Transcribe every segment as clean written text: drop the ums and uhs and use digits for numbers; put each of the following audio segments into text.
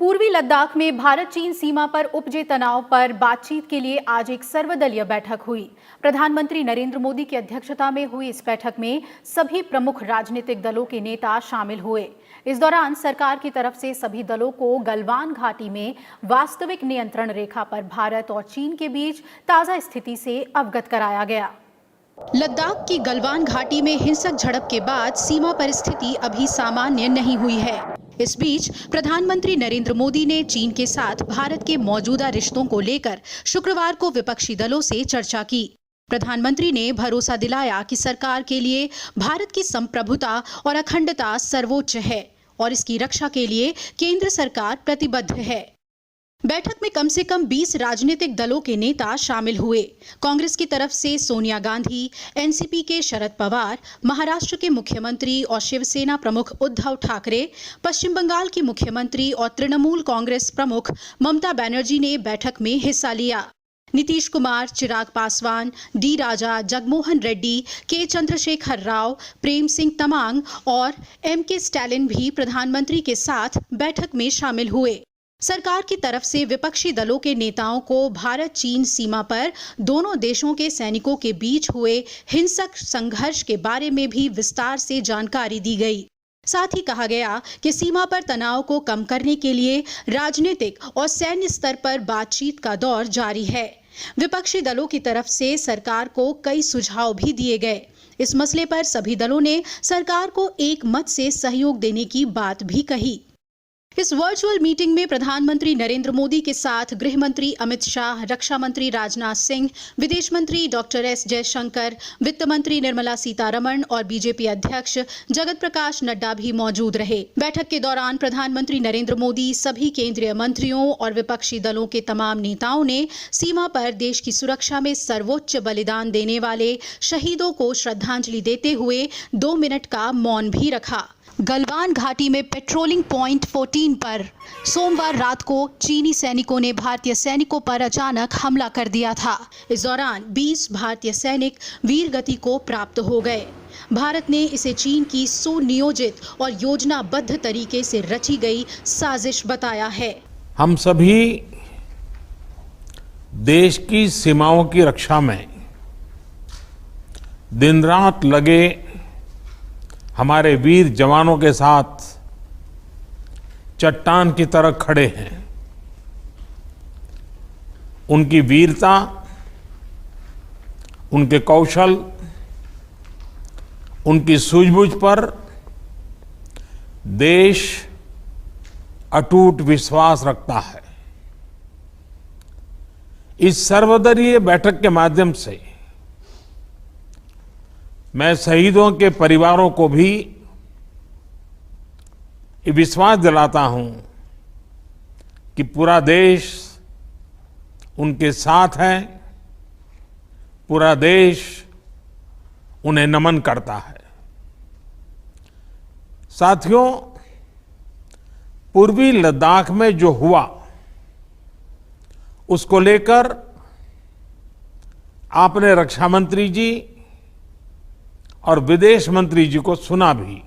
पूर्वी लद्दाख में भारत चीन सीमा पर उपजे तनाव पर बातचीत के लिए आज एक सर्वदलीय बैठक हुई। प्रधानमंत्री नरेंद्र मोदी की अध्यक्षता में हुई इस बैठक में सभी प्रमुख राजनीतिक दलों के नेता शामिल हुए। इस दौरान सरकार की तरफ से सभी दलों को गलवान घाटी में वास्तविक नियंत्रण रेखा पर भारत और चीन के बीच ताजा स्थिति से अवगत कराया गया। लद्दाख की गलवान घाटी में हिंसक झड़प के बाद सीमा पर स्थिति अभी सामान्य नहीं हुई है। इस बीच प्रधानमंत्री नरेंद्र मोदी ने चीन के साथ भारत के मौजूदा रिश्तों को लेकर शुक्रवार को विपक्षी दलों से चर्चा की। प्रधानमंत्री ने भरोसा दिलाया कि सरकार के लिए भारत की संप्रभुता और अखंडता सर्वोच्च है और इसकी रक्षा के लिए केंद्र सरकार प्रतिबद्ध है। बैठक में कम से कम 20 राजनीतिक दलों के नेता शामिल हुए। कांग्रेस की तरफ से सोनिया गांधी, एनसीपी के शरद पवार, महाराष्ट्र के मुख्यमंत्री और शिवसेना प्रमुख उद्धव ठाकरे, पश्चिम बंगाल की मुख्यमंत्री और तृणमूल कांग्रेस प्रमुख ममता बनर्जी ने बैठक में हिस्सा लिया। नीतीश कुमार, चिराग पासवान, डी राजा, जगमोहन रेड्डी, के चंद्रशेखर राव, प्रेम सिंह तमांग और एम.के. स्टालिन भी प्रधानमंत्री के साथ बैठक में शामिल हुए। सरकार की तरफ से विपक्षी दलों के नेताओं को भारत चीन सीमा पर दोनों देशों के सैनिकों के बीच हुए हिंसक संघर्ष के बारे में भी विस्तार से जानकारी दी गई। साथ ही कहा गया कि सीमा पर तनाव को कम करने के लिए राजनीतिक और सैन्य स्तर पर बातचीत का दौर जारी है। विपक्षी दलों की तरफ से सरकार को कई सुझाव भी दिए गए। इस मसले पर सभी दलों ने सरकार को एक मत से सहयोग देने की बात भी कही। इस वर्चुअल मीटिंग में प्रधानमंत्री नरेंद्र मोदी के साथ गृह मंत्री अमित शाह, रक्षा मंत्री राजनाथ सिंह, विदेश मंत्री डॉक्टर एस जयशंकर, वित्त मंत्री निर्मला सीतारमण और बीजेपी अध्यक्ष जगत प्रकाश नड्डा भी मौजूद रहे। बैठक के दौरान प्रधानमंत्री नरेंद्र मोदी, सभी केंद्रीय मंत्रियों और विपक्षी दलों के तमाम नेताओं ने सीमा पर देश की सुरक्षा में सर्वोच्च बलिदान देने वाले शहीदों को श्रद्धांजलि देते हुए 2 मिनट का मौन भी रखा। गलवान घाटी में पेट्रोलिंग पॉइंट 14 पर सोमवार रात को चीनी सैनिकों ने भारतीय सैनिकों पर अचानक हमला कर दिया था। इस दौरान 20 भारतीय सैनिक वीरगति को प्राप्त हो गए। भारत ने इसे चीन की सुनियोजित और योजनाबद्ध तरीके से रची गई साजिश बताया है। हम सभी देश की सीमाओं की रक्षा में दिन रात लगे हमारे वीर जवानों के साथ चट्टान की तरह खड़े हैं। उनकी वीरता, उनके कौशल, उनकी सूझबूझ पर देश अटूट विश्वास रखता है। इस सर्वदलीय बैठक के माध्यम से मैं शहीदों के परिवारों को भी ये विश्वास दिलाता हूं कि पूरा देश उनके साथ है, पूरा देश उन्हें नमन करता है। साथियों, पूर्वी लद्दाख में जो हुआ उसको लेकर आपने रक्षा मंत्री जी और विदेश मंत्री जी को सुना भी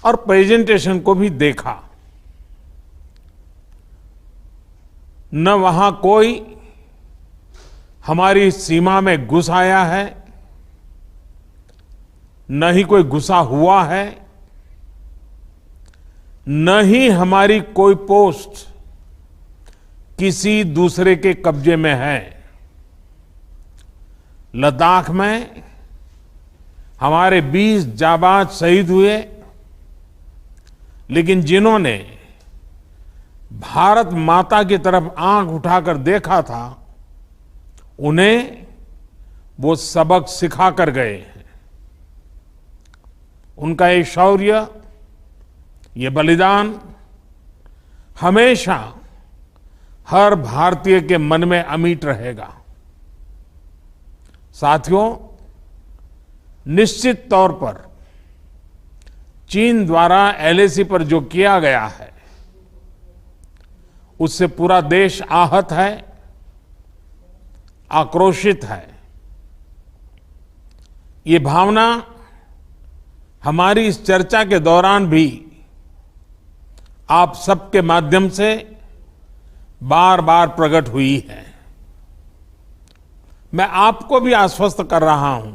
और प्रेजेंटेशन को भी देखा। न वहां कोई हमारी सीमा में घुस आया है, न ही कोई घुसा हुआ है, न ही हमारी कोई पोस्ट किसी दूसरे के कब्जे में है। लद्दाख में हमारे 20 जाबाज शहीद हुए, लेकिन जिन्होंने भारत माता की तरफ आंख उठाकर देखा था, उन्हें वो सबक सिखा कर गए हैं। उनका ये शौर्य, ये बलिदान हमेशा हर भारतीय के मन में अमिट रहेगा। साथियों, निश्चित तौर पर चीन द्वारा एलएसी पर जो किया गया है, उससे पूरा देश आहत है, आक्रोशित है। ये भावना हमारी इस चर्चा के दौरान भी आप सबके माध्यम से बार बार प्रकट हुई है। मैं आपको भी आश्वस्त कर रहा हूं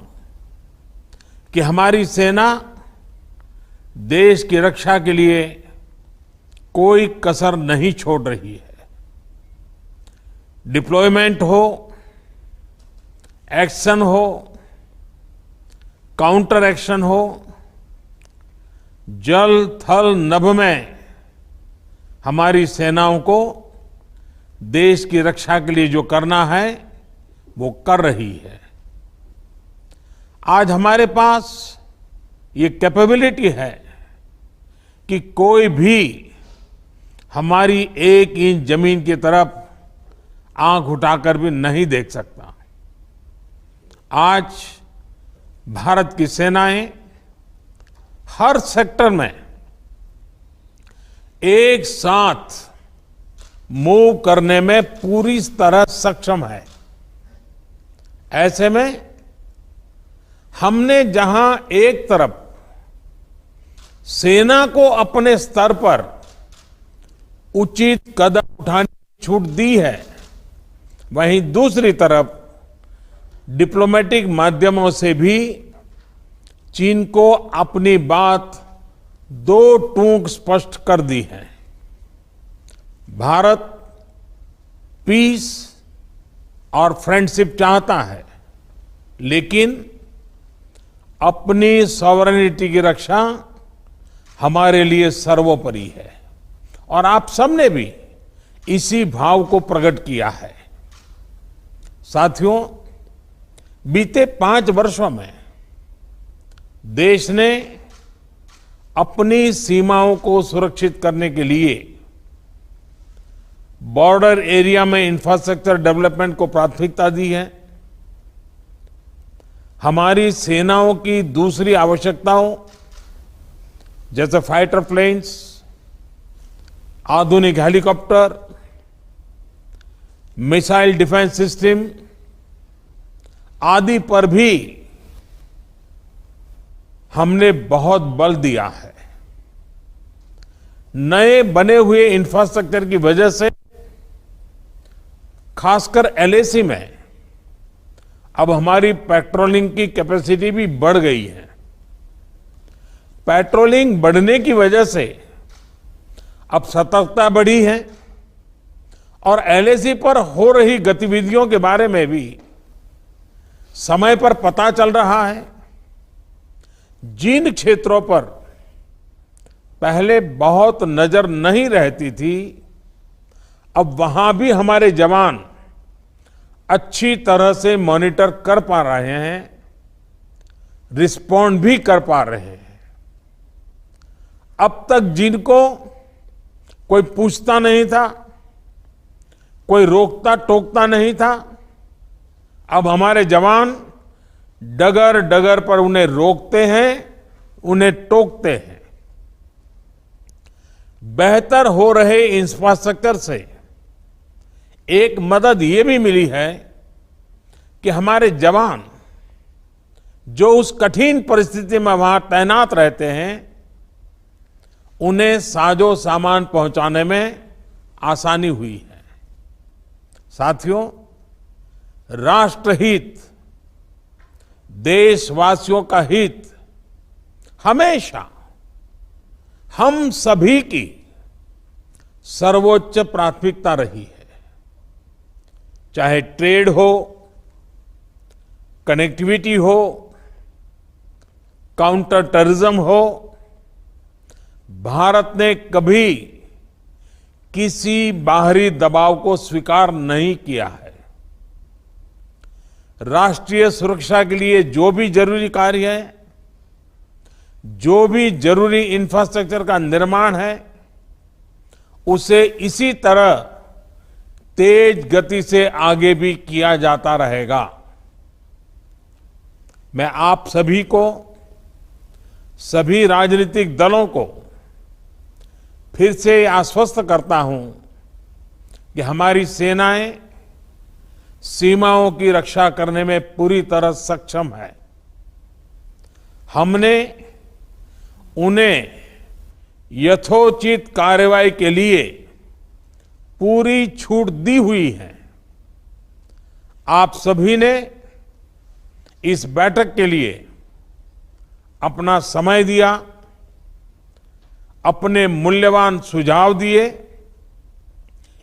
कि हमारी सेना देश की रक्षा के लिए कोई कसर नहीं छोड़ रही है। डिप्लॉयमेंट हो, एक्शन हो, काउंटर एक्शन हो, जल थल नभ में हमारी सेनाओं को देश की रक्षा के लिए जो करना है वो कर रही है। आज हमारे पास ये कैपेबिलिटी है कि कोई भी हमारी एक इंच जमीन की तरफ आंख उठाकर भी नहीं देख सकता। आज भारत की सेनाएं हर सेक्टर में एक साथ मूव करने में पूरी तरह सक्षम है। ऐसे में हमने जहां एक तरफ सेना को अपने स्तर पर उचित कदम उठाने की छूट दी है, वहीं दूसरी तरफ डिप्लोमेटिक माध्यमों से भी चीन को अपनी बात दो टूक स्पष्ट कर दी है। भारत पीस और फ्रेंडशिप चाहता है, लेकिन अपनी सॉवरेनिटी की रक्षा हमारे लिए सर्वोपरि है और आप सबने भी इसी भाव को प्रकट किया है। साथियों, बीते 5 वर्षों में देश ने अपनी सीमाओं को सुरक्षित करने के लिए बॉर्डर एरिया में इंफ्रास्ट्रक्चर डेवलपमेंट को प्राथमिकता दी है। हमारी सेनाओं की दूसरी आवश्यकताओं जैसे फाइटर प्लेन्स, आधुनिक हेलीकॉप्टर, मिसाइल डिफेंस सिस्टम आदि पर भी हमने बहुत बल दिया है। नए बने हुए इंफ्रास्ट्रक्चर की वजह से खासकर एलएसी में अब हमारी पेट्रोलिंग की कैपेसिटी भी बढ़ गई है। पेट्रोलिंग बढ़ने की वजह से अब सतर्कता बढ़ी है और एलएसी पर हो रही गतिविधियों के बारे में भी समय पर पता चल रहा है। जिन क्षेत्रों पर पहले बहुत नजर नहीं रहती थी, अब वहां भी हमारे जवान अच्छी तरह से मॉनिटर कर पा रहे हैं, रिस्पॉन्ड भी कर पा रहे हैं। अब तक जिनको कोई पूछता नहीं था, कोई रोकता टोकता नहीं था, अब हमारे जवान डगर डगर पर उन्हें रोकते हैं, उन्हें टोकते हैं। बेहतर हो रहे इंफ्रास्ट्रक्चर से एक मदद ये भी मिली है कि हमारे जवान जो उस कठिन परिस्थिति में वहां तैनात रहते हैं, उन्हें साजो सामान पहुंचाने में आसानी हुई है। साथियों, राष्ट्रहित, देशवासियों का हित हमेशा हम सभी की सर्वोच्च प्राथमिकता रही है। चाहे ट्रेड हो, कनेक्टिविटी हो, काउंटर टेररिज्म हो, भारत ने कभी किसी बाहरी दबाव को स्वीकार नहीं किया है। राष्ट्रीय सुरक्षा के लिए जो भी जरूरी कार्य है, जो भी जरूरी इंफ्रास्ट्रक्चर का निर्माण है, उसे इसी तरह तेज गति से आगे भी किया जाता रहेगा। मैं आप सभी को, सभी राजनीतिक दलों को फिर से आश्वस्त करता हूं कि हमारी सेनाएं सीमाओं की रक्षा करने में पूरी तरह सक्षम है। हमने उन्हें यथोचित कार्रवाई के लिए पूरी छूट दी हुई है। आप सभी ने इस बैठक के लिए अपना समय दिया, अपने मूल्यवान सुझाव दिए।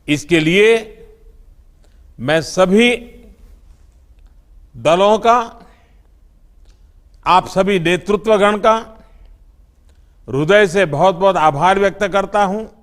इसके लिए मैं सभी दलों का, आप सभी नेतृत्वगण का हृदय से बहुत बहुत आभार व्यक्त करता हूं।